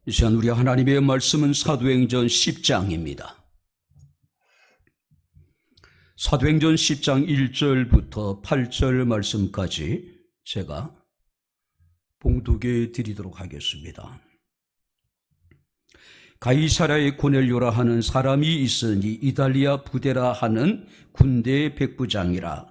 이 시간 우리 하나님의 말씀은 사도행전 10장입니다. 사도행전 10장 1절부터 8절 말씀까지 제가 봉독해 드리도록 하겠습니다. 가이사랴의 고넬료라 하는 사람이 있으니 이달리아 부데라 하는 군대의 백부장이라.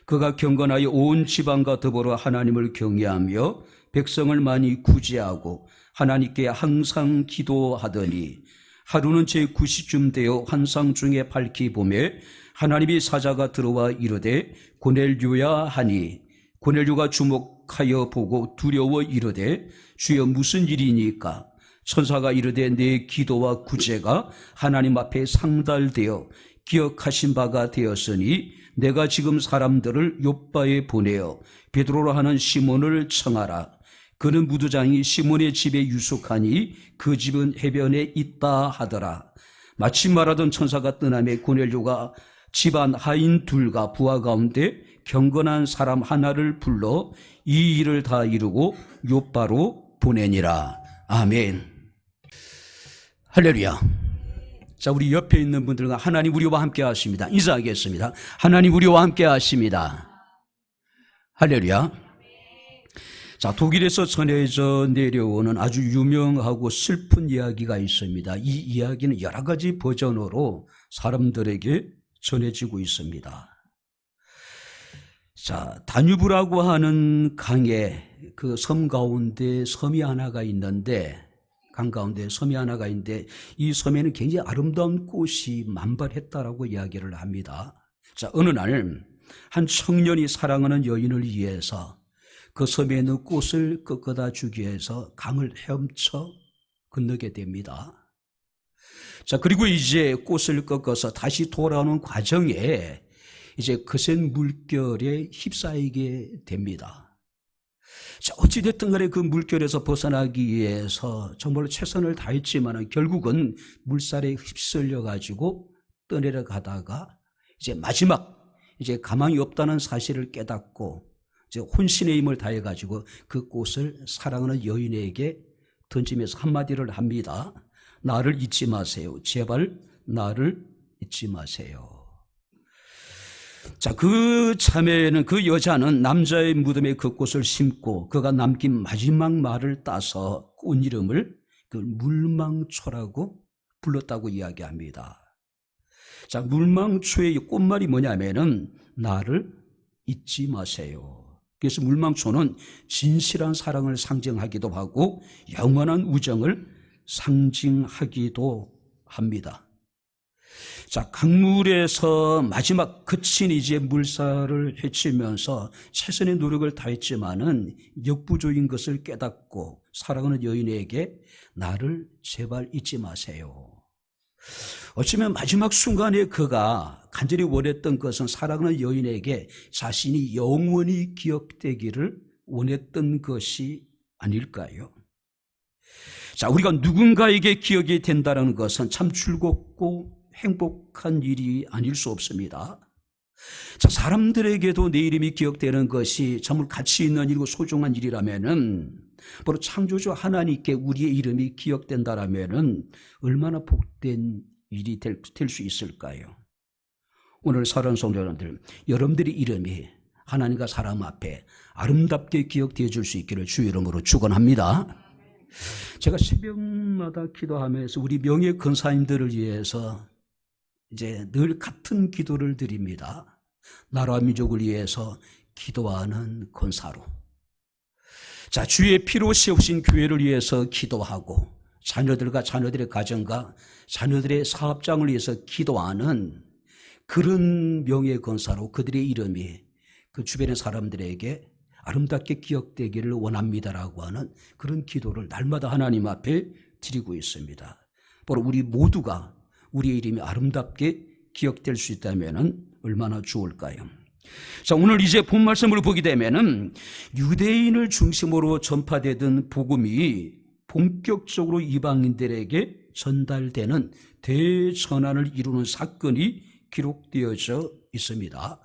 그가 경건하여 온 지방과 더불어 하나님을 경외하며 백성을 많이 구제하고 하나님께 항상 기도하더니 하루는 제9시쯤 되어 환상 중에 밝히 보매 하나님의 사자가 들어와 이르되 고넬료야 하니 고넬료가 주목하여 보고 두려워 이르되 주여 무슨 일이니까? 천사가 이르되 내 기도와 구제가 하나님 앞에 상달되어 기억하신 바가 되었으니 내가 지금 사람들을 욥바에 보내어 베드로라 하는 시몬을 청하라. 그는 무두장이 시몬의 집에 유숙하니 그 집은 해변에 있다 하더라. 마침 말하던 천사가 떠나매 고넬료가 집안 하인 둘과 부하 가운데 경건한 사람 하나를 불러 이 일을 다 이루고 욥바로 보내니라. 아멘. 할렐루야. 자, 우리 옆에 있는 분들과 하나님 우리와 함께 하십니다. 인사하겠습니다. 하나님 우리와 함께 하십니다. 할렐루야. 자, 독일에서 전해져 내려오는 아주 유명하고 슬픈 이야기가 있습니다. 이 이야기는 여러 가지 버전으로 사람들에게 전해지고 있습니다. 자, 다뉴브라고 하는 강에 그 섬 가운데 섬이 하나가 있는데, 강 가운데 섬이 하나가 있는데 이 섬에는 굉장히 아름다운 꽃이 만발했다라고 이야기를 합니다. 자, 어느 날 한 청년이 사랑하는 여인을 위해서 그 섬에 있는 꽃을 꺾어다 주기 위해서 강을 헤엄쳐 건너게 됩니다. 자, 그리고 이제 꽃을 꺾어서 다시 돌아오는 과정에 이제 거센 물결에 휩싸이게 됩니다. 자, 어찌됐든 간에 그 물결에서 벗어나기 위해서 정말로 최선을 다했지만 결국은 물살에 휩쓸려 가지고 떠내려가다가 이제 마지막 이제 가망이 없다는 사실을 깨닫고 이제 혼신의 힘을 다해 가지고 그 꽃을 사랑하는 여인에게 던지면서 한마디를 합니다. 나를 잊지 마세요. 제발 나를 잊지 마세요. 자, 그 자매는, 그 여자는 남자의 무덤에 그 꽃을 심고 그가 남긴 마지막 말을 따서 꽃 이름을 그 물망초라고 불렀다고 이야기합니다. 자, 물망초의 꽃말이 뭐냐면은 나를 잊지 마세요. 그래서 물망초는 진실한 사랑을 상징하기도 하고 영원한 우정을 상징하기도 합니다. 자, 강물에서 마지막 거친 이제 물살을 헤치면서 최선의 노력을 다했지만은 역부족인 것을 깨닫고 사랑하는 여인에게 나를 제발 잊지 마세요. 어쩌면 마지막 순간에 그가 간절히 원했던 것은 사랑하는 여인에게 자신이 영원히 기억되기를 원했던 것이 아닐까요? 자, 우리가 누군가에게 기억이 된다는 것은 참 즐겁고 행복한 일이 아닐 수 없습니다. 자, 사람들에게도 내 이름이 기억되는 것이 정말 가치 있는 일이고 소중한 일이라면은 바로 창조주 하나님께 우리의 이름이 기억된다라면은 얼마나 복된 일이 될 수 있을까요? 오늘 사랑하는 성도님들, 여러분들의 이름이 하나님과 사람 앞에 아름답게 기억되어 줄 수 있기를 주의 이름으로 축원합니다. 제가 새벽마다 기도하면서 우리 명예 권사님들을 위해서 이제 늘 같은 기도를 드립니다. 나라와 민족을 위해서 기도하는 권사로. 자, 주의 피로 세우신 교회를 위해서 기도하고 자녀들과 자녀들의 가정과 자녀들의 사업장을 위해서 기도하는 그런 명예 권사로 그들의 이름이 그 주변의 사람들에게 아름답게 기억되기를 원합니다라고 하는 그런 기도를 날마다 하나님 앞에 드리고 있습니다. 바로 우리 모두가 우리의 이름이 아름답게 기억될 수 있다면 얼마나 좋을까요? 자, 오늘 이제 본 말씀을 보게 되면은 유대인을 중심으로 전파되던 복음이 본격적으로 이방인들에게 전달되는 대전환을 이루는 사건이 기록되어져 있습니다.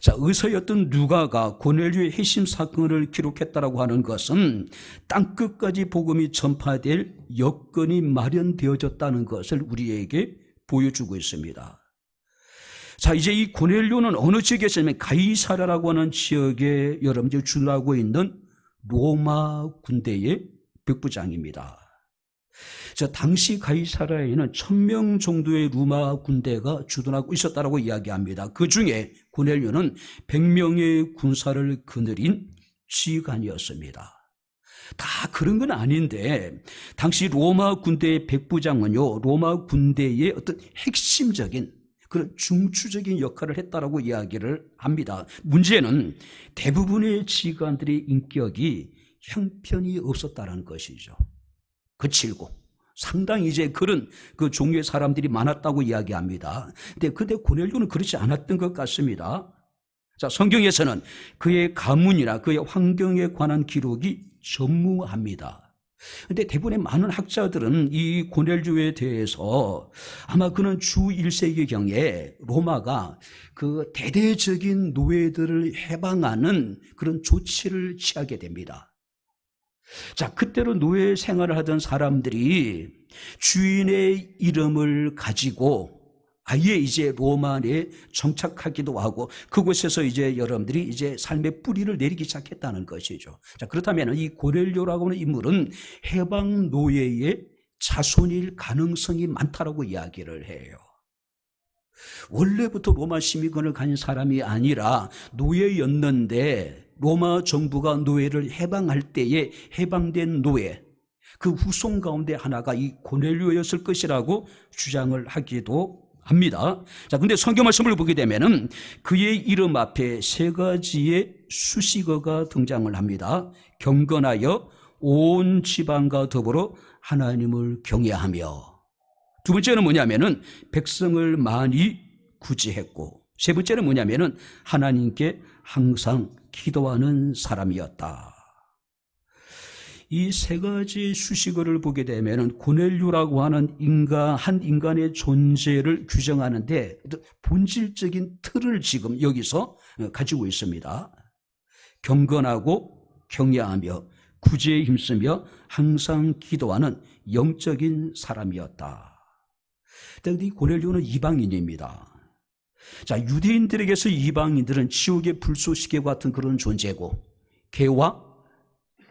자, 의사였던 누가가 고넬료의 회심 사건을 기록했다라고 하는 것은 땅끝까지 복음이 전파될 여건이 마련되어졌다는 것을 우리에게 보여주고 있습니다. 자, 이제 이 고넬료는 어느 지역에 있냐면 가이사랴라고 하는 지역에 여러분들이 주둔하고 있는 로마 군대의 백부장입니다. 자, 당시 가이사랴에는 1000명 정도의 로마 군대가 주둔하고 있었다라고 이야기합니다. 그 중에 고넬료는 100명의 군사를 거느린 지휘관이었습니다. 다 그런 건 아닌데 당시 로마 군대의 백부장은요, 로마 군대의 어떤 핵심적인 그런 중추적인 역할을 했다라고 이야기를 합니다. 문제는 대부분의 지휘관들의 인격이 형편이 없었다는 것이죠. 거칠고 상당히 이제 그런 그 종류의 사람들이 많았다고 이야기합니다. 근데 고넬료는 그렇지 않았던 것 같습니다. 자, 성경에서는 그의 가문이나 그의 환경에 관한 기록이 전무합니다. 근데 대부분의 많은 학자들은 이 고넬료에 대해서 아마 그는 주 1세기경에 로마가 그 대대적인 노예들을 해방하는 그런 조치를 취하게 됩니다. 자, 그때로 노예 생활을 하던 사람들이 주인의 이름을 가지고 아예 이제 로마 내에 정착하기도 하고 그곳에서 이제 여러분들이 이제 삶의 뿌리를 내리기 시작했다는 것이죠. 자, 그렇다면 이 고넬료라고 하는 인물은 해방 노예의 자손일 가능성이 많다라고 이야기를 해요. 원래부터 로마 시민권을 가진 사람이 아니라 노예였는데 로마 정부가 노예를 해방할 때에 해방된 노예, 그 후손 가운데 하나가 이 고넬료였을 것이라고 주장을 하기도 합니다. 자, 근데 성경 말씀을 보게 되면은 그의 이름 앞에 세 가지의 수식어가 등장을 합니다. 경건하여 온 지방과 더불어 하나님을 경외하며. 두 번째는 뭐냐면은 백성을 많이 구제했고, 세 번째는 뭐냐면은 하나님께 항상 기도하는 사람이었다. 이 세 가지 수식어를 보게 되면 고넬료라고 하는 한 인간의 존재를 규정하는데 본질적인 틀을 지금 여기서 가지고 있습니다. 경건하고 경외하며 구제에 힘쓰며 항상 기도하는 영적인 사람이었다. 그런데 이 고넬료는 이방인입니다. 자, 유대인들에게서 이방인들은 지옥의 불쏘시개 같은 그런 존재고 개와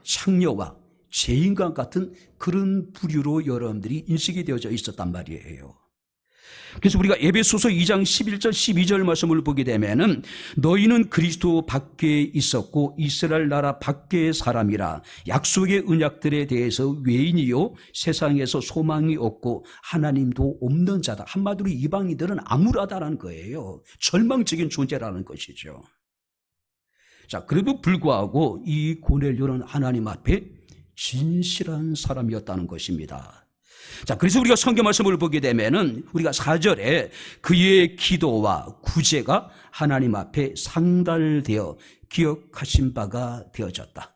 창녀와 죄인과 같은 그런 부류로 여러분들이 인식이 되어져 있었단 말이에요. 그래서 우리가 에베소서 2장 11절 12절 말씀을 보게 되면은 너희는 그리스도 밖에 있었고 이스라엘 나라 밖의 사람이라 약속의 언약들에 대해서 외인이요 세상에서 소망이 없고 하나님도 없는 자다. 한마디로 이방인들은 암울하다는 거예요. 절망적인 존재라는 것이죠. 자, 그래도 불구하고 이 고넬료는 하나님 앞에 진실한 사람이었다는 것입니다. 자, 그래서 우리가 성경 말씀을 보게 되면은 우리가 4절에 그의 기도와 구제가 하나님 앞에 상달되어 기억하신 바가 되어졌다.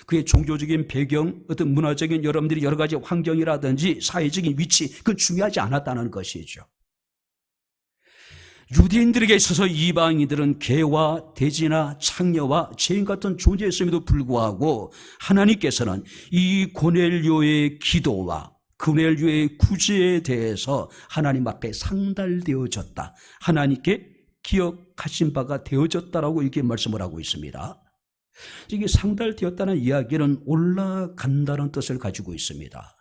그의 종교적인 배경, 어떤 문화적인 여러분들이 여러 가지 환경이라든지 사회적인 위치, 그건 중요하지 않았다는 것이죠. 유대인들에게 있어서 이방인들은 개와 돼지나 창녀와 죄인 같은 존재였음에도 불구하고 하나님께서는 이 고넬료의 기도와 고넬료의 구제에 대해서 하나님 앞에 상달되어졌다. 하나님께 기억하신 바가 되어졌다라고 이렇게 말씀을 하고 있습니다. 이게 상달되었다는 이야기는 올라간다는 뜻을 가지고 있습니다.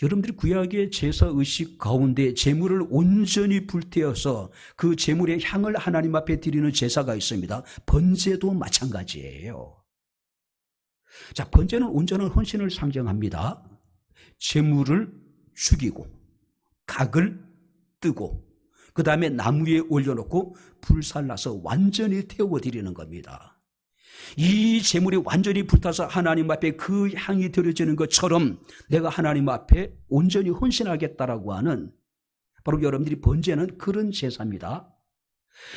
여러분들이 구약의 제사의식 가운데 제물을 온전히 불태워서 그 제물의 향을 하나님 앞에 드리는 제사가 있습니다. 번제도 마찬가지예요. 자, 번제는 온전한 헌신을 상징합니다. 제물을 죽이고 각을 뜨고 그 다음에 나무에 올려놓고 불살라서 완전히 태워드리는 겁니다. 이 제물이 완전히 불타서 하나님 앞에 그 향이 드려지는 것처럼 내가 하나님 앞에 온전히 헌신하겠다라고 하는 바로 여러분들이 번제는 그런 제사입니다.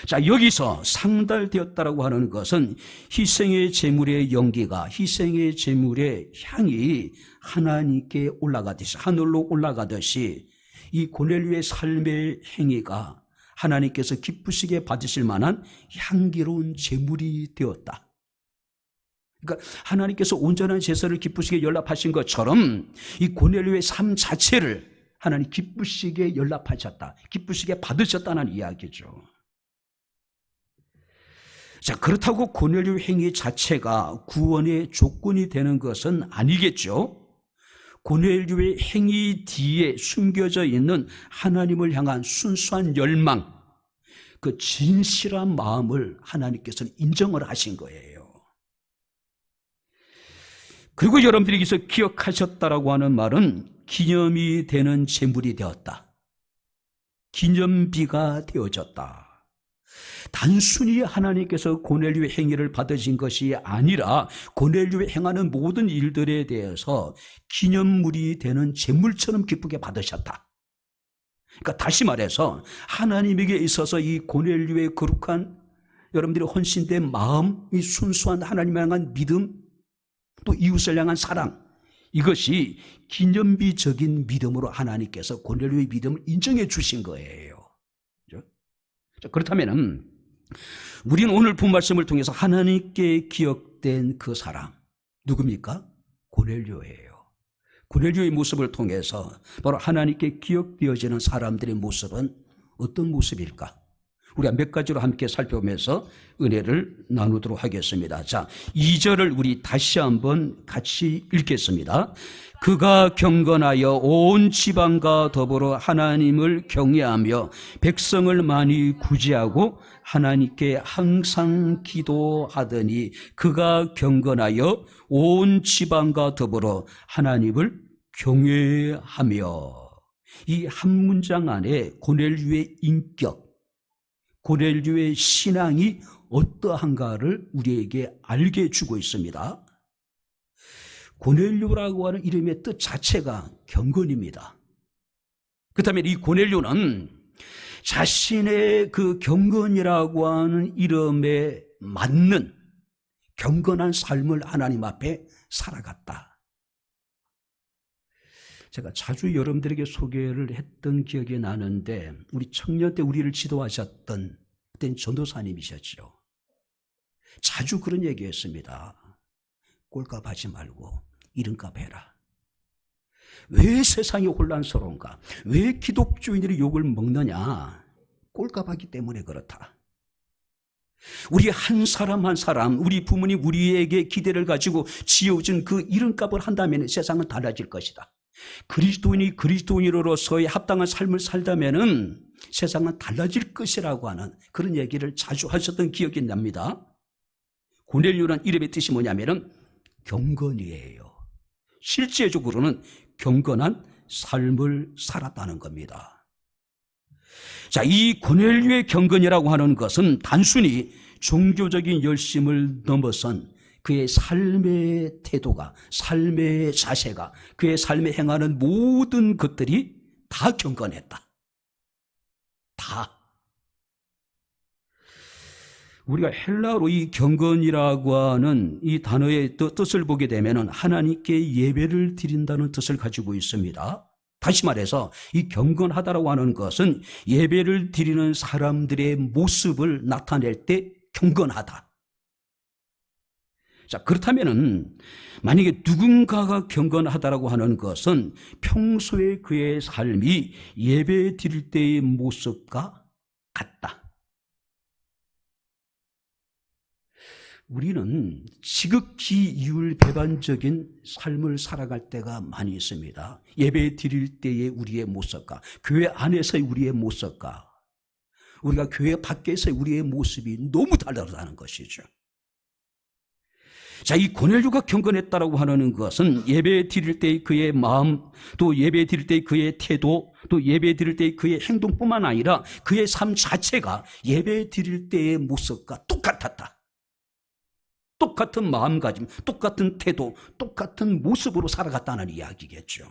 자, 여기서 상달되었다라고 하는 것은 희생의 제물의 연기가, 희생의 제물의 향이 하나님께 올라가듯이, 하늘로 올라가듯이 이 고넬료의 삶의 행위가 하나님께서 기쁘시게 받으실 만한 향기로운 제물이 되었다. 그러니까 하나님께서 온전한 제사를 기쁘시게 연락하신 것처럼 이 고넬료의 삶 자체를 하나님 기쁘시게 연락하셨다, 기쁘시게 받으셨다는 이야기죠. 자, 그렇다고 고넬료 행위 자체가 구원의 조건이 되는 것은 아니겠죠. 고넬료의 행위 뒤에 숨겨져 있는 하나님을 향한 순수한 열망, 그 진실한 마음을 하나님께서는 인정을 하신 거예요. 그리고 여러분들에게서 기억하셨다라고 하는 말은 기념이 되는 제물이 되었다, 기념비가 되어졌다. 단순히 하나님께서 고넬료의 행위를 받으신 것이 아니라 고넬료의 행하는 모든 일들에 대해서 기념물이 되는 제물처럼 기쁘게 받으셨다. 그러니까 다시 말해서 하나님에게 있어서 이 고넬료의 거룩한 여러분들의 헌신된 마음, 이 순수한 하나님을 향한 믿음, 또 이웃을 향한 사랑, 이것이 기념비적인 믿음으로 하나님께서 고넬료의 믿음을 인정해 주신 거예요. 그렇다면 우리는 오늘 본 말씀을 통해서 하나님께 기억된 그 사람 누굽니까? 고넬료예요. 고넬료의 모습을 통해서 바로 하나님께 기억되어지는 사람들의 모습은 어떤 모습일까? 우리가 몇 가지로 함께 살펴보면서 은혜를 나누도록 하겠습니다. 자, 2절을 우리 다시 한번 같이 읽겠습니다. 그가 경건하여 온 지방과 더불어 하나님을 경외하며 백성을 많이 구제하고 하나님께 항상 기도하더니, 그가 경건하여 온 지방과 더불어 하나님을 경외하며. 이 한 문장 안에 고넬료의 인격, 고넬료의 신앙이 어떠한가를 우리에게 알게 해주고 있습니다. 고넬료라고 하는 이름의 뜻 자체가 경건입니다. 그렇다면 이 고넬료는 자신의 그 경건이라고 하는 이름에 맞는 경건한 삶을 하나님 앞에 살아갔다. 제가 자주 여러분들에게 소개를 했던 기억이 나는데, 우리 청년 때 우리를 지도하셨던 그땐 전도사님이셨죠. 자주 그런 얘기했습니다. 꼴값 하지 말고 이름값 해라. 왜 세상이 혼란스러운가? 왜 기독교인들이 욕을 먹느냐? 꼴값 하기 때문에 그렇다. 우리 한 사람 한 사람, 우리 부모님 우리에게 기대를 가지고 지어준 그 이름값을 한다면 세상은 달라질 것이다. 그리스도인이 그리스도인으로서의 합당한 삶을 살다면은 세상은 달라질 것이라고 하는 그런 얘기를 자주 하셨던 기억이 납니다. 고넬료라는 이름의 뜻이 뭐냐면은 경건이에요. 실제적으로는 경건한 삶을 살았다는 겁니다. 자, 이 고넬료의 경건이라고 하는 것은 단순히 종교적인 열심을 넘어선 그의 삶의 태도가, 삶의 자세가, 그의 삶에 행하는 모든 것들이 다 경건했다. 다. 우리가 헬라어로 이 경건이라고 하는 이 단어의 뜻을 보게 되면 하나님께 예배를 드린다는 뜻을 가지고 있습니다. 다시 말해서 이 경건하다라고 하는 것은 예배를 드리는 사람들의 모습을 나타낼 때 경건하다. 자, 그렇다면은 만약에 누군가가 경건하다라고 하는 것은 평소에 그의 삶이 예배 드릴 때의 모습과 같다. 우리는 지극히 이율배반적인 삶을 살아갈 때가 많이 있습니다. 예배 드릴 때의 우리의 모습과 교회 안에서의 우리의 모습과 우리가 교회 밖에서의 우리의 모습이 너무 다르다는 것이죠. 자, 이 고넬료가 경건했다라고 하는 것은 예배 드릴 때의 그의 마음, 또 예배 드릴 때의 그의 태도, 또 예배 드릴 때의 그의 행동뿐만 아니라 그의 삶 자체가 예배 드릴 때의 모습과 똑같았다. 똑같은 마음가짐, 똑같은 태도, 똑같은 모습으로 살아갔다는 이야기겠죠.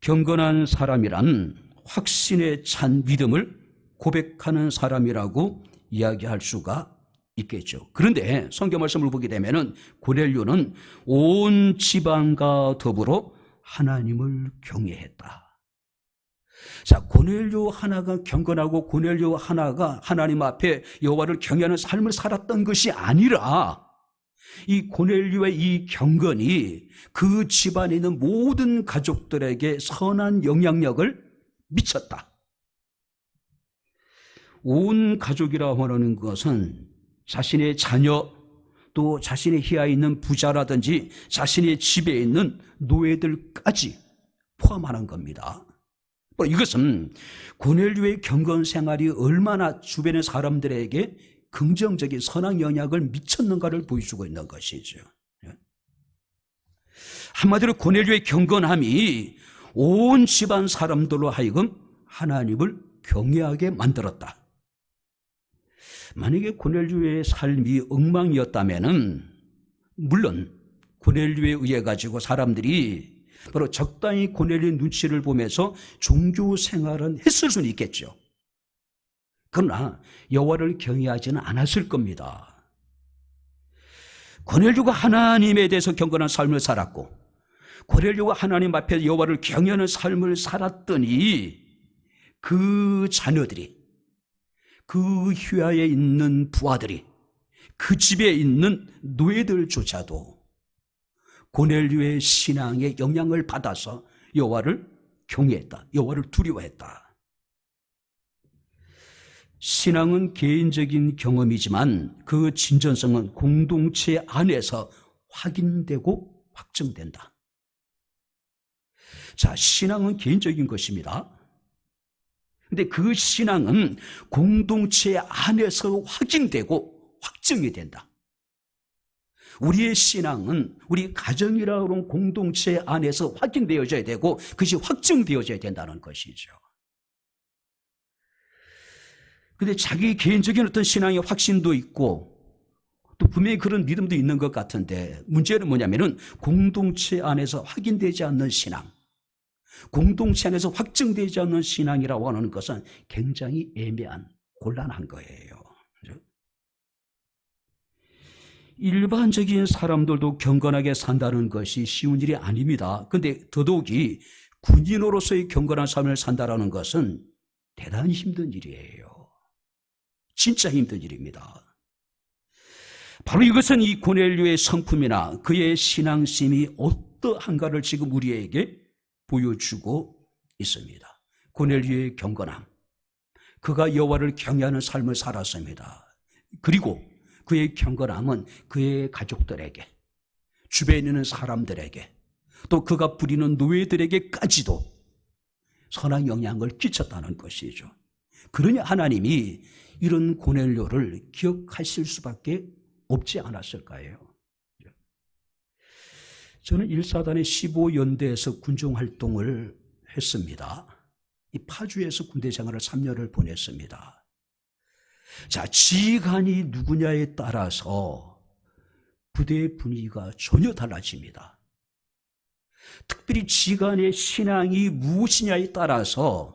경건한 사람이란 확신에 찬 믿음을 고백하는 사람이라고 이야기할 수가 있겠죠. 그런데 성경 말씀을 보게 되면은 고넬료는 온 지방과 더불어 하나님을 경외했다. 자, 고넬료 하나가 경건하고 고넬료 하나가 하나님 앞에 여호와를 경외하는 삶을 살았던 것이 아니라 이 고넬료의 이 경건이 그 집안에 있는 모든 가족들에게 선한 영향력을 미쳤다. 온 가족이라고 하는 것은 자신의 자녀, 또 자신의 희하에 있는 부자라든지 자신의 집에 있는 노예들까지 포함하는 겁니다. 이것은 고넬료의 경건 생활이 얼마나 주변의 사람들에게 긍정적인 선한 영향을 미쳤는가를 보여주고 있는 것이죠. 한마디로 고넬료의 경건함이 온 집안 사람들로 하여금 하나님을 경외하게 만들었다. 만약에 고넬료의 삶이 엉망이었다면은 물론 고넬료에 의해 가지고 사람들이 바로 적당히 고넬료의 눈치를 보면서 종교 생활은 했을 수는 있겠죠. 그러나 여호와를 경외하지는 않았을 겁니다. 고넬료가 하나님에 대해서 경건한 삶을 살았고 고넬료가 하나님 앞에 여호와를 경외하는 삶을 살았더니 그 자녀들이, 그 휘하에 있는 부하들이, 그 집에 있는 노예들조차도 고넬료의 신앙에 영향을 받아서 여호와를 경외했다. 여호와를 두려워했다. 신앙은 개인적인 경험이지만 그 진전성은 공동체 안에서 확인되고 확증된다. 자, 신앙은 개인적인 것입니다. 근데 그 신앙은 공동체 안에서 확인되고 확증이 된다. 우리의 신앙은 우리 가정이라고 하는 공동체 안에서 확인되어져야 되고 그것이 확증되어져야 된다는 것이죠. 근데 자기 개인적인 어떤 신앙의 확신도 있고 또 분명히 그런 믿음도 있는 것 같은데 문제는 뭐냐면은 공동체 안에서 확인되지 않는 신앙, 공동체 안에서 확증되지 않는 신앙이라고 하는 것은 굉장히 애매한, 곤란한 거예요. 일반적인 사람들도 경건하게 산다는 것이 쉬운 일이 아닙니다. 그런데 더더욱이 군인으로서의 경건한 삶을 산다는 것은 대단히 힘든 일이에요. 진짜 힘든 일입니다. 바로 이것은 이 고넬료의 성품이나 그의 신앙심이 어떠한가를 지금 우리에게 보여주고 있습니다. 고넬료의 경건함, 그가 여호와를 경외하는 삶을 살았습니다. 그리고 그의 경건함은 그의 가족들에게, 주변에 있는 사람들에게, 또 그가 부리는 노예들에게까지도 선한 영향을 끼쳤다는 것이죠. 그러니 하나님이 이런 고넬료를 기억하실 수밖에 없지 않았을까요? 저는 1사단의 15연대에서 군종활동을 했습니다. 이 파주에서 군대 생활을 3년을 보냈습니다. 자, 지휘관이 누구냐에 따라서 부대의 분위기가 전혀 달라집니다. 특별히 지휘관의 신앙이 무엇이냐에 따라서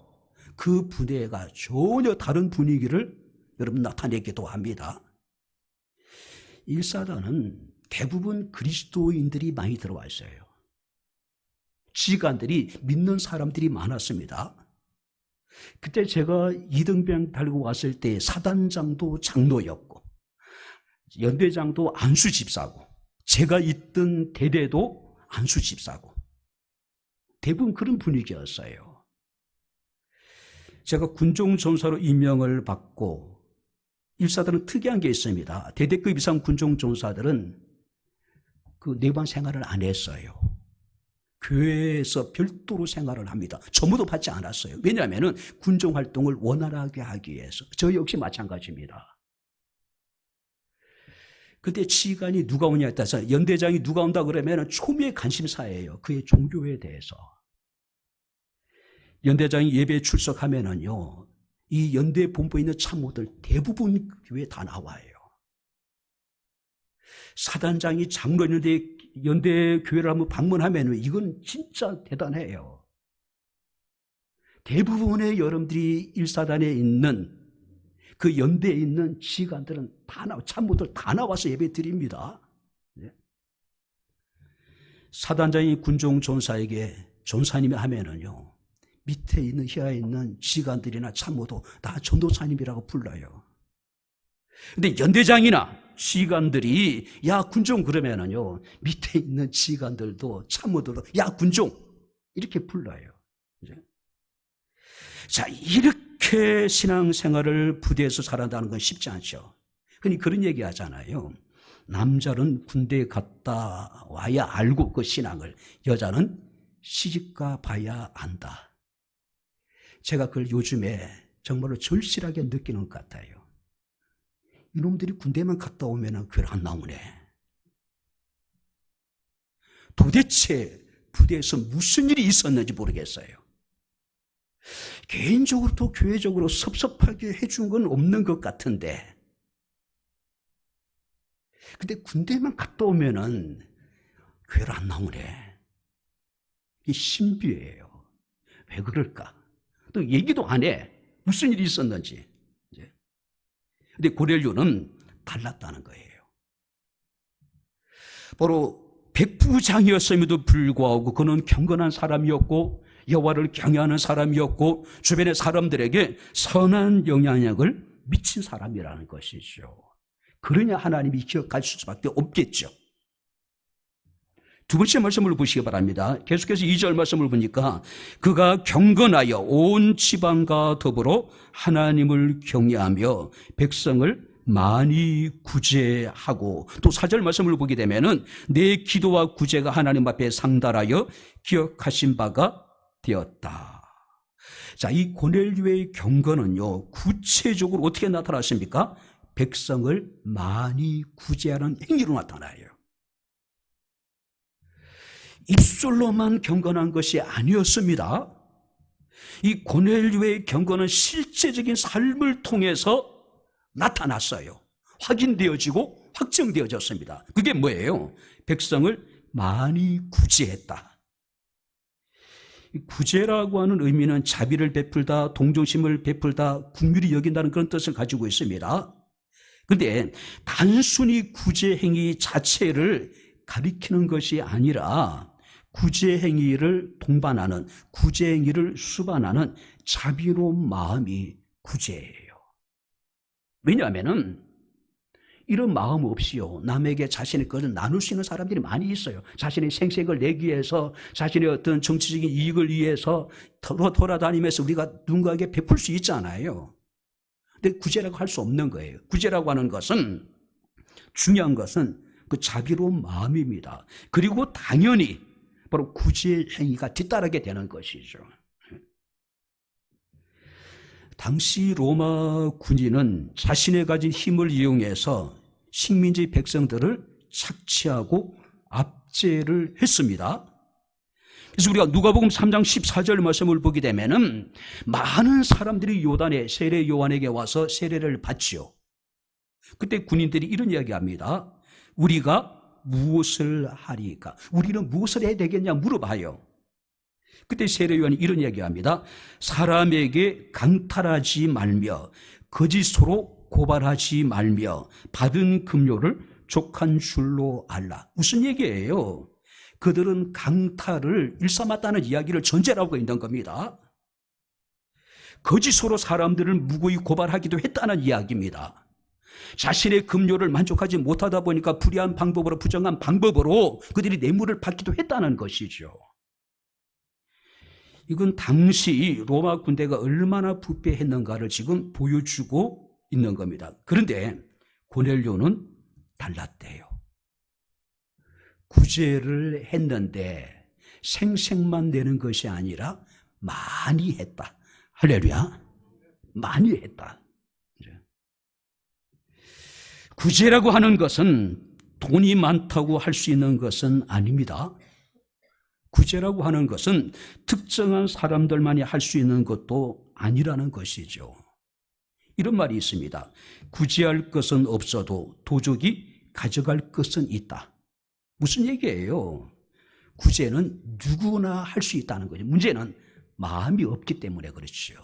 그 부대가 전혀 다른 분위기를 여러분 나타내기도 합니다. 1사단은 대부분 그리스도인들이 많이 들어왔어요. 지휘관들이 믿는 사람들이 많았습니다. 그때 제가 이등병 달고 왔을 때 사단장도 장로였고 연대장도 안수집사고 제가 있던 대대도 안수집사고 대부분 그런 분위기였어요. 제가 군종전사로 임명을 받고 1사단은 특이한 게 있습니다. 대대급 이상 군종전사들은 그 내방 생활을 안 했어요. 교회에서 별도로 생활을 합니다. 전부도 받지 않았어요. 왜냐하면 군종활동을 원활하게 하기 위해서. 저 역시 마찬가지입니다. 그때 지휘관이 누가 오냐에 따라서 연대장이 누가 온다 그러면 초미의 관심사예요. 그의 종교에 대해서. 연대장이 예배에 출석하면은요, 이 연대 본부에 있는 참모들 대부분 교회에 다 나와요. 사단장이 장로였는데 연대 교회를 한번 방문하면 이건 진짜 대단해요. 대부분의 여러분들이 1사단에 있는 그 연대에 있는 지휘관들은 다 나와, 참모들 다 나와서 예배 드립니다. 사단장이 군종 전사에게 전사님이 하면은요, 밑에 있는 희하에 있는 지휘관들이나 참모도 다 전도사님이라고 불러요. 근데 연대장이나 지휘관들이 야 군종 그러면은요, 밑에 있는 지휘관들도 참모들도 야 군종 이렇게 불러요. 자, 이렇게 신앙생활을 부대에서 살아가는 건 쉽지 않죠. 흔히 그런 얘기 하잖아요. 남자는 군대에 갔다 와야 알고 그 신앙을, 여자는 시집가 봐야 안다. 제가 그걸 요즘에 정말로 절실하게 느끼는 것 같아요. 이놈들이 군대만 갔다 오면 교회 안 나오네. 도대체 부대에서 무슨 일이 있었는지 모르겠어요. 개인적으로 또 교회적으로 섭섭하게 해준 건 없는 것 같은데, 근데 군대만 갔다 오면은 교회를 안 나오네. 이게 신비예요. 왜 그럴까? 또 얘기도 안 해. 무슨 일이 있었는지. 근데 고넬료는 달랐다는 거예요. 바로 백부장이었음에도 불구하고 그는 경건한 사람이었고 여호와를 경외하는 사람이었고 주변의 사람들에게 선한 영향력을 미친 사람이라는 것이죠. 그러냐 하나님이 기억하실 수밖에 없겠죠. 두 번째 말씀을 보시기 바랍니다. 계속해서 2절 말씀을 보니까 그가 경건하여 온 지방과 더불어 하나님을 경외하며 백성을 많이 구제하고, 또 4절 말씀을 보게 되면은 내 기도와 구제가 하나님 앞에 상달하여 기억하신 바가 되었다. 자, 이 고넬료의 경건은요, 구체적으로 어떻게 나타났습니까? 백성을 많이 구제하는 행위로 나타나요. 입술로만 경건한 것이 아니었습니다. 이 고넬료의 경건은 실제적인 삶을 통해서 나타났어요. 확인되어지고 확정되어졌습니다. 그게 뭐예요? 백성을 많이 구제했다. 구제라고 하는 의미는 자비를 베풀다, 동정심을 베풀다, 긍휼히 여긴다는 그런 뜻을 가지고 있습니다. 그런데 단순히 구제 행위 자체를 가리키는 것이 아니라 구제 행위를 동반하는, 구제 행위를 수반하는 자비로운 마음이 구제예요. 왜냐하면은 이런 마음 없이요, 남에게 자신의 것을 나눌 수 있는 사람들이 많이 있어요. 자신의 생색을 내기 위해서, 자신의 어떤 정치적인 이익을 위해서 돌아다니면서 우리가 누군가에게 베풀 수 있잖아요. 근데 구제라고 할 수 없는 거예요. 구제라고 하는 것은, 중요한 것은 그 자비로운 마음입니다. 그리고 당연히 바로 구제 행위가 뒤따르게 되는 것이죠. 당시 로마 군인은 자신의 가진 힘을 이용해서 식민지 백성들을 착취하고 압제를 했습니다. 그래서 우리가 누가복음 3장 14절 말씀을 보게 되면은 많은 사람들이 요단에 세례 요한에게 와서 세례를 받지요. 그때 군인들이 이런 이야기합니다. 우리가 무엇을 하리까? 우리는 무엇을 해야 되겠냐 물어봐요. 그때 세례 요한이 이런 이야기합니다. 사람에게 강탈하지 말며 거짓으로 고발하지 말며 받은 급료를 족한 줄로 알라. 무슨 얘기예요? 그들은 강탈을 일삼았다는 이야기를 전제로 하고 있는 겁니다. 거짓으로 사람들을 무고히 고발하기도 했다는 이야기입니다. 자신의 급료를 만족하지 못하다 보니까 불의한 방법으로, 부정한 방법으로 그들이 뇌물을 받기도 했다는 것이죠. 이건 당시 로마 군대가 얼마나 부패했는가를 지금 보여주고 있는 겁니다. 그런데 고넬료는 달랐대요. 구제를 했는데 생색만 내는 것이 아니라 많이 했다. 할렐루야. 많이 했다. 구제라고 하는 것은 돈이 많다고 할 수 있는 것은 아닙니다. 구제라고 하는 것은 특정한 사람들만이 할 수 있는 것도 아니라는 것이죠. 이런 말이 있습니다. 구제할 것은 없어도 도적이 가져갈 것은 있다. 무슨 얘기예요? 구제는 누구나 할 수 있다는 거죠. 문제는 마음이 없기 때문에 그렇죠.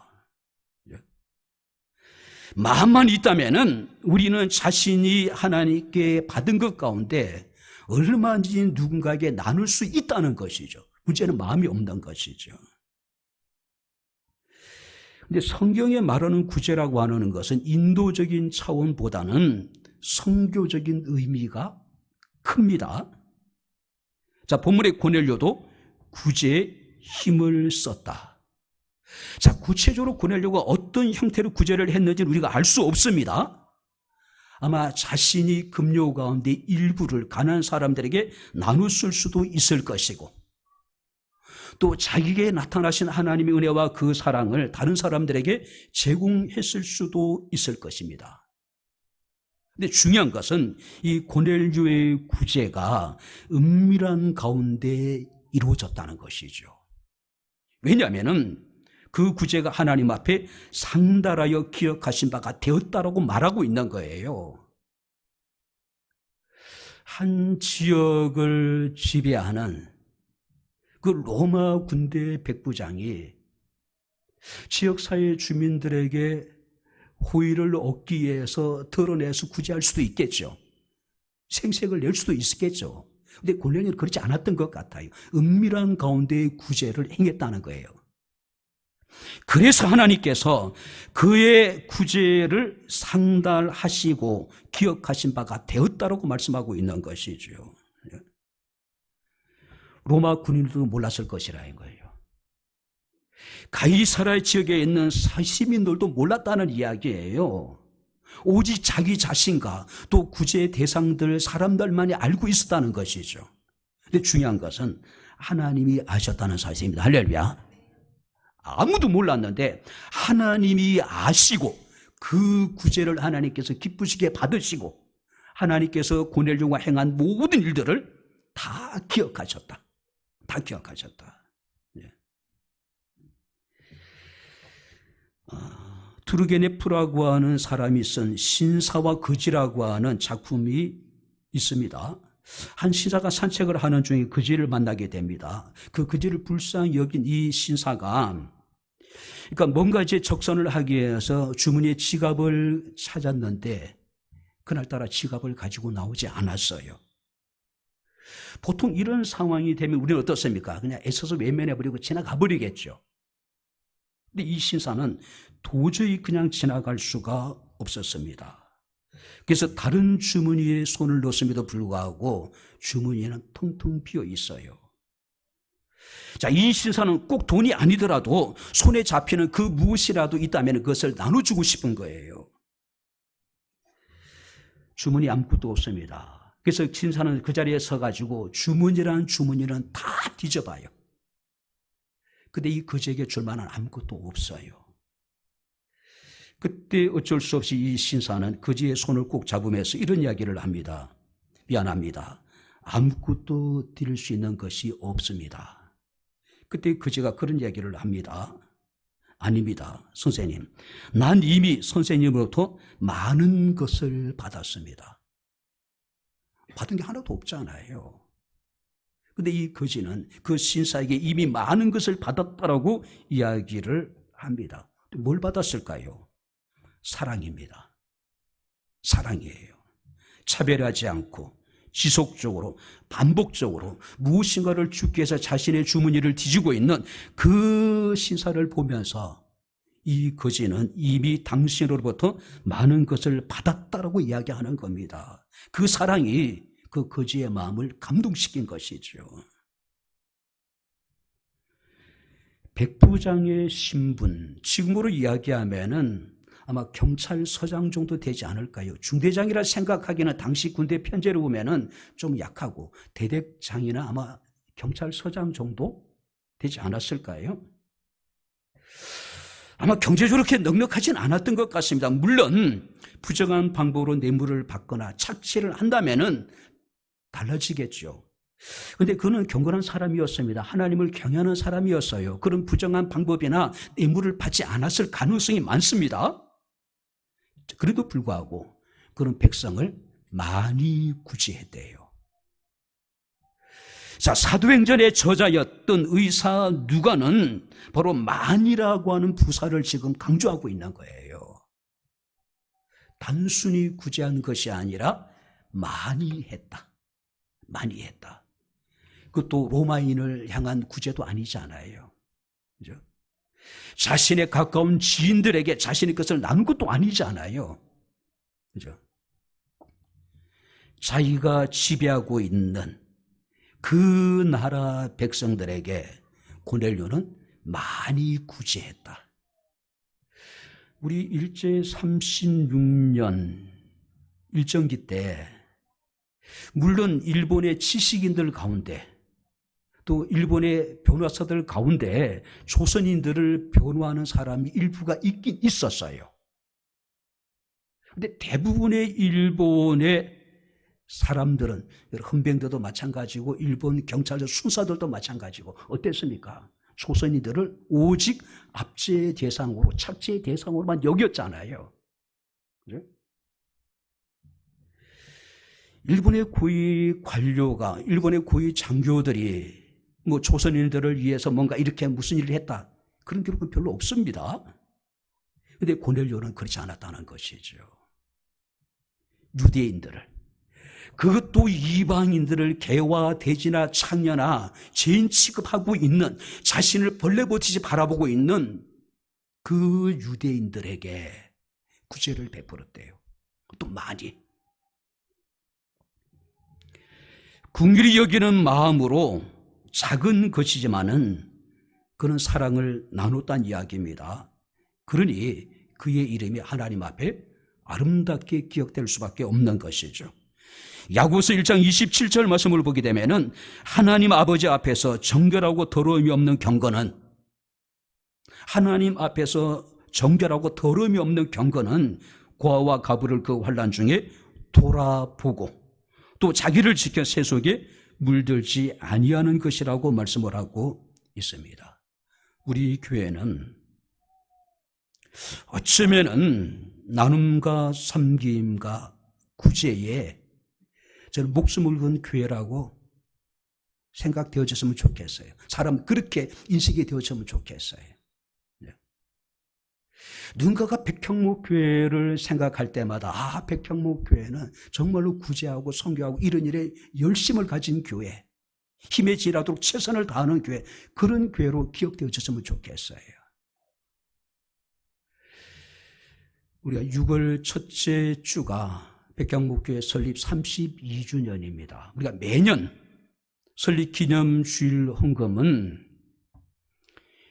마음만 있다면은 우리는 자신이 하나님께 받은 것 가운데 얼마든지 누군가에게 나눌 수 있다는 것이죠. 문제는 마음이 없는 것이죠. 근데 성경에 말하는 구제라고 하는 것은 인도적인 차원보다는 성교적인 의미가 큽니다. 자, 본문의 고넬료도 구제에 힘을 썼다. 자, 구체적으로 고넬료가 어떤 형태로 구제를 했는지는 우리가 알 수 없습니다. 아마 자신이 급료 가운데 일부를 가난한 사람들에게 나눴을 수도 있을 것이고, 또 자기에게 나타나신 하나님의 은혜와 그 사랑을 다른 사람들에게 제공했을 수도 있을 것입니다. 근데 중요한 것은 이 고넬료의 구제가 은밀한 가운데 이루어졌다는 것이죠. 왜냐하면 그 구제가 하나님 앞에 상달하여 기억하신 바가 되었다라고 말하고 있는 거예요. 한 지역을 지배하는 그 로마 군대 백부장이 지역사회 주민들에게 호의를 얻기 위해서 드러내서 구제할 수도 있겠죠. 생색을 낼 수도 있겠죠. 그런데 고넬료는 그렇지 않았던 것 같아요. 은밀한 가운데 구제를 행했다는 거예요. 그래서 하나님께서 그의 구제를 상달하시고 기억하신 바가 되었다라고 말씀하고 있는 것이죠. 로마 군인들도 몰랐을 것이라는 거예요. 가이사라 지역에 있는 시민들도 몰랐다는 이야기예요. 오직 자기 자신과 또 구제의 대상들, 사람들만이 알고 있었다는 것이죠. 근데 중요한 것은 하나님이 아셨다는 사실입니다. 할렐루야. 아무도 몰랐는데 하나님이 아시고 그 구제를 하나님께서 기쁘시게 받으시고 하나님께서 고넬료가 행한 모든 일들을 다 기억하셨다. 다 기억하셨다. 예. 투르게네프라고 하는 사람이 쓴 신사와 거지라고 하는 작품이 있습니다. 한 신사가 산책을 하는 중에 거지를 만나게 됩니다. 그 거지를 불쌍히 여긴 이 신사가 그러니까 뭔가 이제 적선을 하기 위해서 주머니에 지갑을 찾았는데 그날따라 지갑을 가지고 나오지 않았어요. 보통 이런 상황이 되면 우리는 어떻습니까? 그냥 애써서 외면해버리고 지나가 버리겠죠. 근데 이 신사는 도저히 그냥 지나갈 수가 없었습니다. 그래서 다른 주머니에 손을 넣었음에도 불구하고 주머니에는 텅텅 비어 있어요. 자, 이 신사는 꼭 돈이 아니더라도 손에 잡히는 그 무엇이라도 있다면 그것을 나눠주고 싶은 거예요. 주머니 아무것도 없습니다. 그래서 신사는 그 자리에 서가지고 주머니란 주머니는 다 뒤져봐요. 근데 이 거지에게 줄 만한 아무것도 없어요. 그때 어쩔 수 없이 이 신사는 거지의 손을 꼭 잡으면서 이런 이야기를 합니다. 미안합니다. 아무것도 드릴 수 있는 것이 없습니다. 그때 거지가 그런 이야기를 합니다. 아닙니다, 선생님. 난 이미 선생님으로부터 많은 것을 받았습니다. 받은 게 하나도 없잖아요. 근데 이 거지는 그 신사에게 이미 많은 것을 받았다라고 이야기를 합니다. 뭘 받았을까요? 사랑입니다. 사랑이에요. 차별하지 않고 지속적으로 반복적으로 무엇인가를 주기 위해서 자신의 주머니를 뒤지고 있는 그 신사를 보면서 이 거지는 이미 당신으로부터 많은 것을 받았다라고 이야기하는 겁니다. 그 사랑이 그 거지의 마음을 감동시킨 것이죠. 백부장의 신분, 지금으로 이야기하면은 아마 경찰서장 정도 되지 않을까요? 중대장이라 생각하기는 당시 군대 편제로 보면은 좀 약하고 대대장이나 아마 경찰서장 정도 되지 않았을까요? 아마 경제적으로 그렇게 넉넉하진 않았던 것 같습니다. 물론 부정한 방법으로 뇌물을 받거나 착취를 한다면은 달라지겠죠. 그런데 그는 경건한 사람이었습니다. 하나님을 경외하는 사람이었어요. 그런 부정한 방법이나 뇌물을 받지 않았을 가능성이 많습니다. 그래도 불구하고 그런 백성을 많이 구제했대요. 자, 사도행전의 저자였던 의사 누가는 바로 많이라고 하는 부사를 지금 강조하고 있는 거예요. 단순히 구제한 것이 아니라 많이 했다. 많이 했다. 그것도 로마인을 향한 구제도 아니잖아요. 그죠? 자신의 가까운 지인들에게 자신의 것을 나눈 것도 아니잖아요. 그죠? 자기가 지배하고 있는 그 나라 백성들에게 고넬료는 많이 구제했다. 우리 일제 36년 일정기 때 물론 일본의 지식인들 가운데 또 일본의 변호사들 가운데 조선인들을 변호하는 사람이 일부가 있긴 있었어요. 그런데 대부분의 일본의 사람들은 헌병대도 마찬가지고 일본 경찰들 순사들도 마찬가지고 어땠습니까? 조선인들을 오직 압제의 대상으로 착취의 대상으로만 여겼잖아요. 그죠? 일본의 고위 관료가 일본의 고위 장교들이 뭐 조선인들을 위해서 뭔가 이렇게 무슨 일을 했다 그런 기록은 별로 없습니다. 그런데 고넬료는 그렇지 않았다는 것이죠. 유대인들을 그것도 이방인들을 개와 돼지나 창녀나 죄인 취급하고 있는 자신을 벌레보듯이 바라보고 있는 그 유대인들에게 구제를 베풀었대요. 또 많이. 긍휼히 여기는 마음으로 작은 것이지만은 그는 사랑을 나눴다는 이야기입니다. 그러니 그의 이름이 하나님 앞에 아름답게 기억될 수밖에 없는 것이죠. 야고보서 1장 27절 말씀을 보게 되면은 하나님 아버지 앞에서 정결하고 더러움이 없는 경건은 하나님 앞에서 정결하고 더러움이 없는 경건은 고아와 가부를 그 환난 중에 돌아보고 또 자기를 지켜 세속에 물들지 아니하는 것이라고 말씀을 하고 있습니다. 우리 교회는 어쩌면은 나눔과 섬김과 구제에 저는 목숨을 건 교회라고 생각되어졌으면 좋겠어요. 사람 그렇게 인식이 되어졌으면 좋겠어요. 누군가가 백향목교회를 생각할 때마다 백향목교회는 정말로 구제하고 선교하고 이런 일에 열심을 가진 교회, 힘에 지나도록 최선을 다하는 교회, 그런 교회로 기억되어졌으면 좋겠어요. 우리가 6월 첫째 주가 백향목교회 설립 32주년입니다. 우리가 매년 설립 기념 주일 헌금은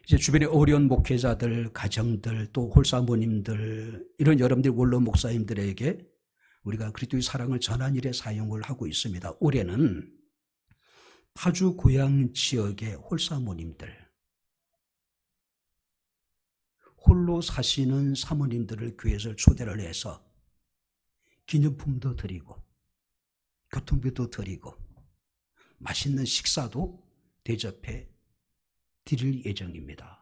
이제 주변의 어려운 목회자들, 가정들, 또 홀사모님들, 이런 여러분들 원로 목사님들에게 우리가 그리스도의 사랑을 전한 일에 사용을 하고 있습니다. 올해는 파주 고향 지역의 홀사모님들, 홀로 사시는 사모님들을 교회에서 초대를 해서 기념품도 드리고 교통비도 드리고 맛있는 식사도 대접해 드릴 예정입니다.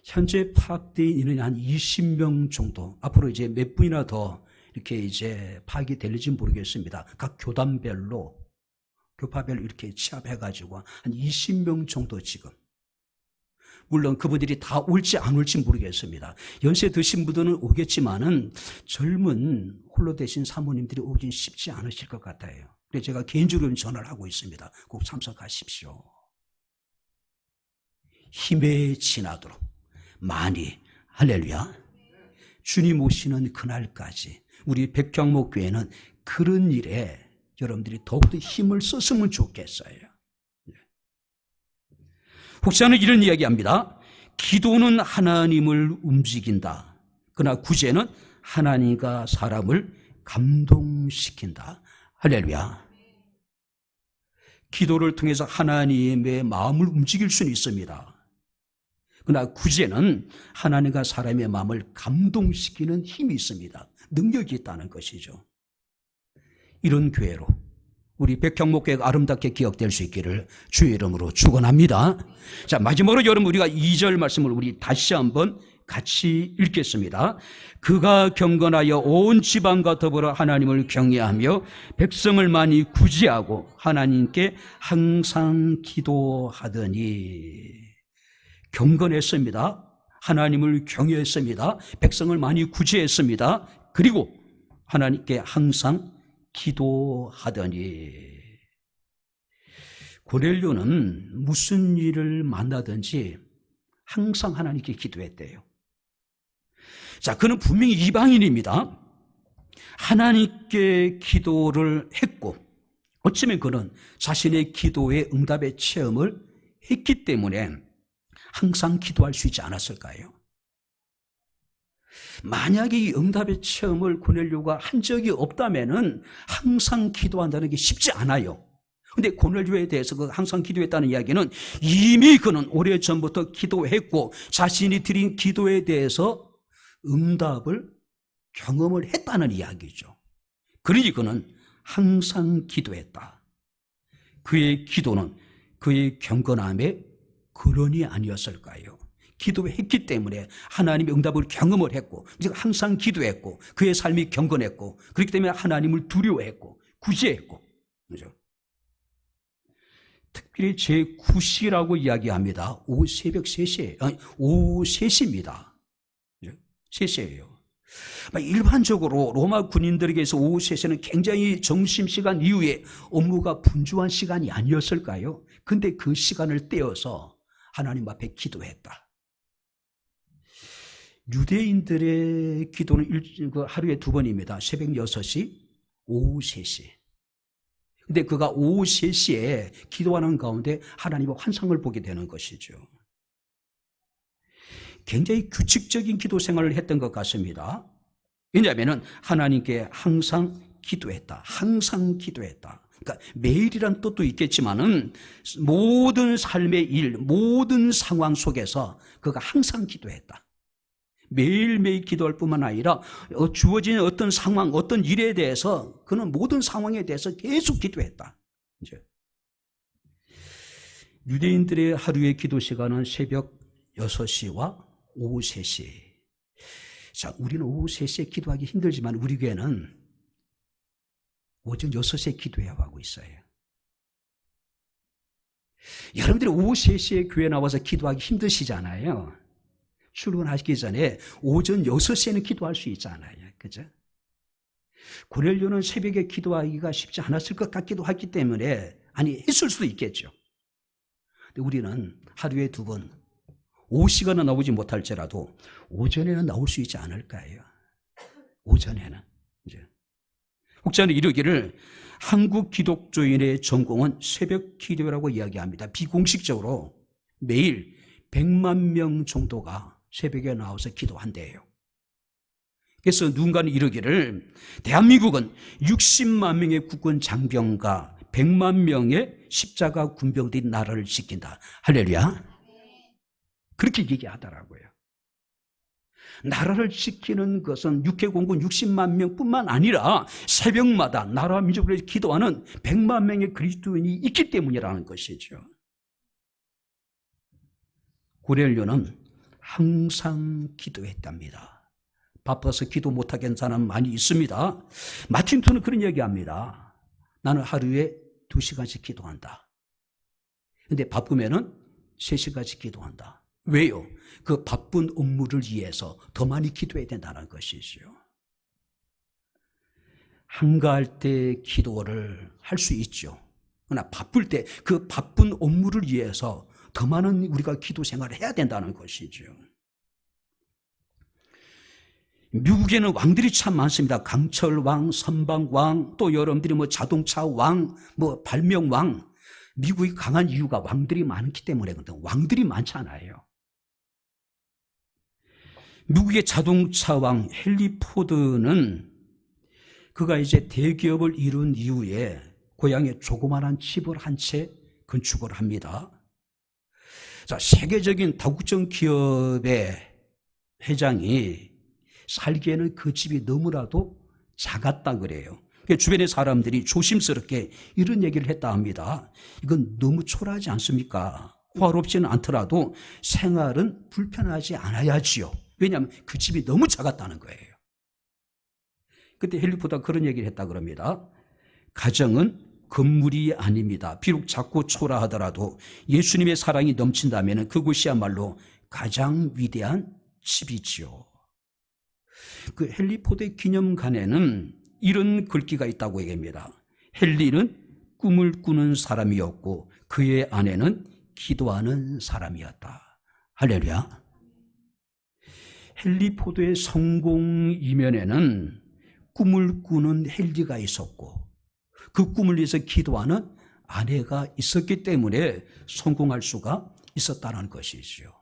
현재 파악된 인원이 한 20명 정도, 앞으로 이제 몇 분이나 더 이렇게 이제 파악이 될지 모르겠습니다. 각 교단별로, 교파별로 이렇게 취합해가지고 한 20명 정도 지금. 물론 그분들이 다 올지 안 올지 모르겠습니다. 연세 드신 분들은 오겠지만은 젊은 홀로 되신 사모님들이 오긴 쉽지 않으실 것 같아요. 그래서 제가 개인적으로 전화를 하고 있습니다. 꼭 참석하십시오. 힘에 지나도록 많이, 할렐루야, 주님 오시는 그날까지 우리 백향목교회는 그런 일에 여러분들이 더욱더 힘을 썼으면 좋겠어요. 혹자는 이런 이야기합니다. 기도는 하나님을 움직인다. 그러나 구제는 하나님과 사람을 감동시킨다. 할렐루야. 기도를 통해서 하나님의 마음을 움직일 수는 있습니다. 그러나 구제는 하나님과 사람의 마음을 감동시키는 힘이 있습니다. 능력이 있다는 것이죠. 이런 교회로 우리 백향목교회가 아름답게 기억될 수 있기를 주의 이름으로 축원합니다. 자, 마지막으로 여러분 우리가 2절 말씀을 우리 다시 한번 같이 읽겠습니다. 그가 경건하여 온 지방과 더불어 하나님을 경외하며 백성을 많이 구제하고 하나님께 항상 기도하더니. 경건했습니다. 하나님을 경외했습니다. 백성을 많이 구제했습니다. 그리고 하나님께 항상 기도하더니. 고넬료는 무슨 일을 만나든지 항상 하나님께 기도했대요. 자, 그는 분명히 이방인입니다. 하나님께 기도를 했고 어쩌면 그는 자신의 기도의 응답의 체험을 했기 때문에 항상 기도할 수 있지 않았을까요? 만약에 이 응답의 체험을 고넬료가 한 적이 없다면은 항상 기도한다는 게 쉽지 않아요. 근데 고넬료에 대해서 그 항상 기도했다는 이야기는 이미 그는 오래전부터 기도했고 자신이 드린 기도에 대해서 응답을 경험을 했다는 이야기죠. 그러니 그는 항상 기도했다. 그의 기도는 그의 경건함의 근원이 아니었을까요? 기도했기 때문에 하나님의 응답을 경험을 했고 항상 기도했고 그의 삶이 경건했고 그렇기 때문에 하나님을 두려워했고 구제했고 그렇죠? 특별히 제9시라고 이야기합니다. 오후 새벽 3시에 오후 3시입니다. 3시예요. 일반적으로 로마 군인들에게서 오후 3시는 굉장히 점심시간 이후에 업무가 분주한 시간이 아니었을까요? 근데 그 시간을 떼어서 하나님 앞에 기도했다. 유대인들의 기도는 하루에 2번입니다. 새벽 6시, 오후 3시. 근데 그가 오후 3시에 기도하는 가운데 하나님의 환상을 보게 되는 것이죠. 굉장히 규칙적인 기도 생활을 했던 것 같습니다. 왜냐하면 하나님께 항상 기도했다. 항상 기도했다. 그러니까 매일이란 뜻도 있겠지만은 모든 삶의 일, 모든 상황 속에서 그가 항상 기도했다. 매일매일 기도할 뿐만 아니라 주어진 어떤 상황, 어떤 일에 대해서 그는 모든 상황에 대해서 계속 기도했다. 이제 유대인들의 하루의 기도 시간은 새벽 6시와 오후 3시. 자, 우리는 오후 3시에 기도하기 힘들지만 우리 교회는 오전 6시에 기도해야 하고 있어요. 여러분들이 오후 3시에 교회 나와서 기도하기 힘드시잖아요. 출근하시기 전에 오전 6시에는 기도할 수 있잖아요. 그죠? 고넬료는 새벽에 기도하기가 쉽지 않았을 것 같기도 하기 때문에 했을 수도 있겠죠. 근데 우리는 하루에 2번 오후 시간은 나오지 못할지라도 오전에는 나올 수 있지 않을까요? 오전에는. 이제 혹자는 이르기를 한국 기독교인의 전공은 새벽 기도라고 이야기합니다. 비공식적으로 매일 100만 명 정도가 새벽에 나와서 기도한대요. 그래서 누군가는 이르기를 대한민국은 60만 명의 국군 장병과 100만 명의 십자가 군병들이 나라를 지킨다. 할렐루야. 그렇게 얘기하더라고요. 나라를 지키는 것은 육해공군 60만 명뿐만 아니라 새벽마다 나라와 민족을 위해 기도하는 100만 명의 그리스도인이 있기 때문이라는 것이죠. 고넬료는 항상 기도했답니다. 바빠서 기도 못하겠는 사람 많이 있습니다. 마틴 루터는 그런 얘기합니다. 나는 하루에 2시간씩 기도한다. 근데 바쁘면은 3시간씩 기도한다. 왜요? 그 바쁜 업무를 위해서 더 많이 기도해야 된다는 것이죠. 한가할 때 기도를 할 수 있죠. 그러나 바쁠 때 그 바쁜 업무를 위해서 더 많은 우리가 기도 생활을 해야 된다는 것이죠. 미국에는 왕들이 참 많습니다. 강철왕, 선방왕, 또 여러분들이 자동차 왕, 발명왕. 미국이 강한 이유가 왕들이 많기 때문에 그런데 왕들이 많잖아요. 미국의 자동차 왕 헨리 포드는 그가 이제 대기업을 이룬 이후에 고향에 조그마한 집을 한 채 건축을 합니다. 자, 세계적인 다국적 기업의 회장이 살기에는 그 집이 너무나도 작았다 그래요. 주변의 사람들이 조심스럽게 이런 얘기를 했다 합니다. 이건 너무 초라하지 않습니까? 호화롭지는 않더라도 생활은 불편하지 않아야지요. 왜냐하면 그 집이 너무 작았다는 거예요. 그때 헨리 포드가 그런 얘기를 했다 그럽니다. 가정은 건물이 아닙니다. 비록 작고 초라하더라도 예수님의 사랑이 넘친다면 그곳이야말로 가장 위대한 집이지요. 그 헨리 포드의 기념관에는 이런 글귀가 있다고 얘기합니다. 헨리는 꿈을 꾸는 사람이었고 그의 아내는 기도하는 사람이었다. 할렐루야. 헨리 포드의 성공 이면에는 꿈을 꾸는 헨리가 있었고 그 꿈을 위해서 기도하는 아내가 있었기 때문에 성공할 수가 있었다는 것이죠.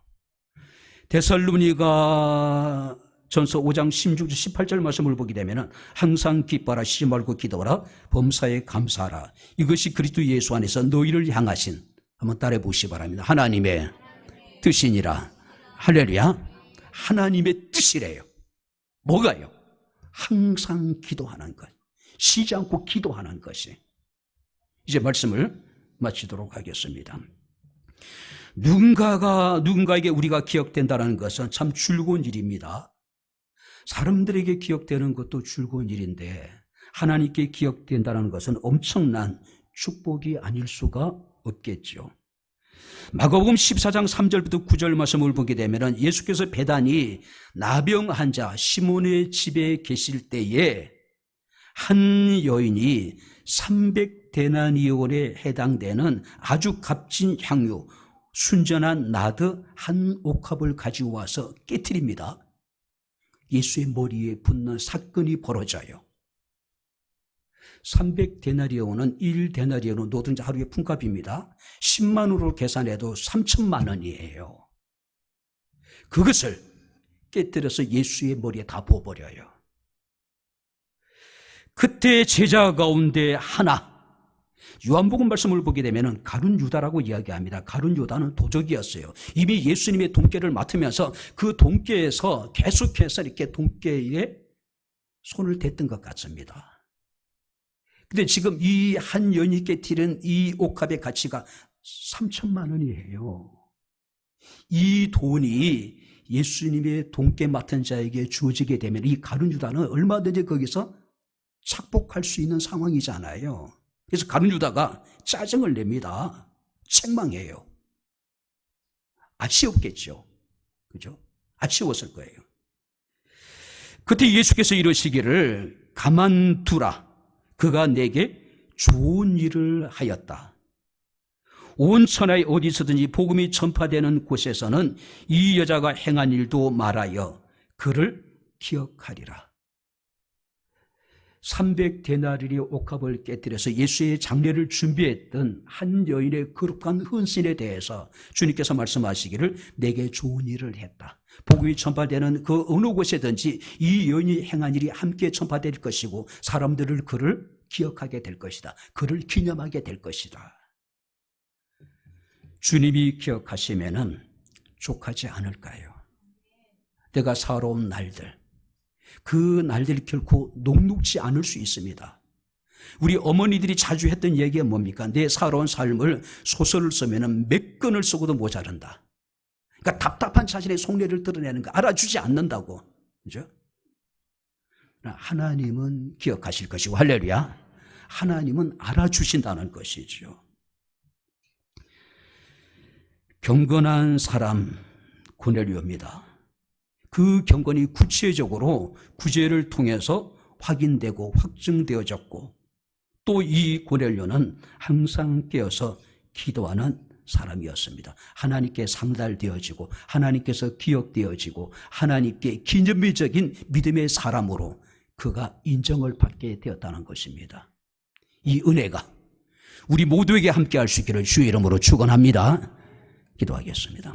데살로니가 전서 5장 16절 18절 말씀을 보게 되면 항상 기뻐하라, 쉬지 말고 기도하라, 범사에 감사하라. 이것이 그리스도 예수 안에서 너희를 향하신, 한번 따라해 보시기 바랍니다. 하나님의 뜻이니라. 할렐루야. 하나님의 뜻이래요. 뭐가요? 항상 기도하는 것, 쉬지 않고 기도하는 것이. 이제 말씀을 마치도록 하겠습니다. 누군가에게 우리가 기억된다는 것은 참 즐거운 일입니다. 사람들에게 기억되는 것도 즐거운 일인데 하나님께 기억된다는 것은 엄청난 축복이 아닐 수가 없겠죠. 마가복음 14장 3절부터 9절 말씀을 보게 되면 예수께서 배단이 나병 환자 시몬의 집에 계실 때에 한 여인이 300데나리온에 해당되는 아주 값진 향유 순전한 나드 한 옥합을 가지고 와서 깨트립니다. 예수의 머리에 붓는 사건이 벌어져요. 300데나리온은 1데나리온은 노동자 하루의 품값입니다. 10만으로 계산해도 3천만 원이에요. 그것을 깨뜨려서 예수의 머리에 다 부어버려요. 그때 제자 가운데 하나, 요한복음 말씀을 보게 되면 가룟 유다라고 이야기합니다. 가룟 유다는 도적이었어요. 이미 예수님의 돈깨를 맡으면서 그 돈깨에서 계속해서 이렇게 돈깨에 손을 댔던 것 같습니다. 근데 지금 이 한 여인이 깨트린 이 옥합의 가치가 3천만 원이에요. 이 돈이 예수님의 돈깨 맡은 자에게 주어지게 되면 이 가룟 유다는 얼마든지 거기서 착복할 수 있는 상황이잖아요. 그래서 가룟 유다가 짜증을 냅니다. 책망해요. 아치웠겠죠. 그죠? 아치웠을 거예요. 그때 예수께서 이러시기를 가만두라. 그가 내게 좋은 일을 하였다. 온 천하에 어디서든지 복음이 전파되는 곳에서는 이 여자가 행한 일도 말하여 그를 기억하리라. 300데나리온의 옥합을 깨뜨려서 예수의 장례를 준비했던 한 여인의 거룩한 헌신에 대해서 주님께서 말씀하시기를 내게 좋은 일을 했다. 복음이 전파되는 그 어느 곳에든지 이 여인이 행한 일이 함께 전파될 것이고 사람들을 그를 기억하게 될 것이다. 그를 기념하게 될 것이다. 주님이 기억하시면은 족하지 않을까요? 내가 살아온 날들, 그 날들이 결코 녹록지 않을 수 있습니다. 우리 어머니들이 자주 했던 얘기가 뭡니까? 내 살아온 삶을 소설을 쓰면 몇 권을 쓰고도 모자란다. 그러니까 답답한 자신의 속내를 드러내는 거 알아주지 않는다고. 그죠? 하나님은 기억하실 것이고, 할렐루야. 하나님은 알아주신다는 것이죠. 경건한 사람 고넬료입니다. 그 경건이 구체적으로 구제를 통해서 확인되고 확증되어졌고 또 이 고넬료는 항상 깨어서 기도하는 사람이었습니다. 하나님께 상달되어지고 하나님께서 기억되어지고 하나님께 기념비적인 믿음의 사람으로 그가 인정을 받게 되었다는 것입니다. 이 은혜가 우리 모두에게 함께할 수 있기를 주의 이름으로 축원합니다. 기도하겠습니다.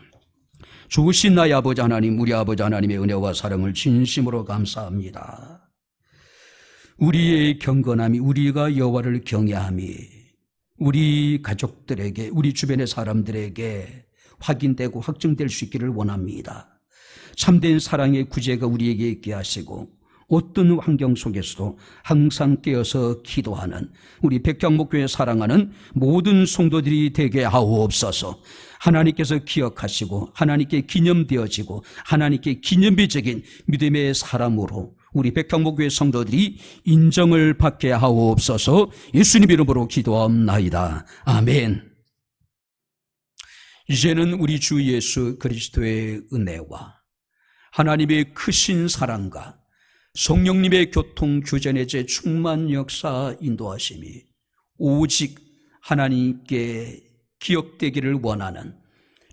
좋으신 나의 아버지 하나님, 우리 아버지 하나님의 은혜와 사랑을 진심으로 감사합니다. 우리의 경건함이, 우리가 여호와를 경외함이 우리 가족들에게, 우리 주변의 사람들에게 확인되고 확증될 수 있기를 원합니다. 참된 사랑의 구제가 우리에게 있게 하시고 어떤 환경 속에서도 항상 깨어서 기도하는 우리 백향목교회 사랑하는 모든 성도들이 되게 하옵소서. 하나님께서 기억하시고 하나님께 기념되어지고 하나님께 기념비적인 믿음의 사람으로 우리 백향목교회 성도들이 인정을 받게 하옵소서. 예수님 이름으로 기도하옵나이다. 아멘. 이제는 우리 주 예수 그리스도의 은혜와 하나님의 크신 사랑과 성령님의 교통 교전의 제 충만 역사 인도하심이 오직 하나님께 기억되기를 원하는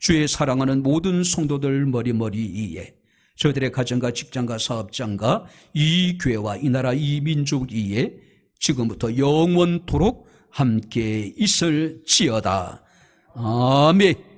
주의 사랑하는 모든 성도들 머리머리 위에, 저들의 가정과 직장과 사업장과 이 교회와 이 나라 이 민족 위에 지금부터 영원토록 함께 있을지어다. 아멘.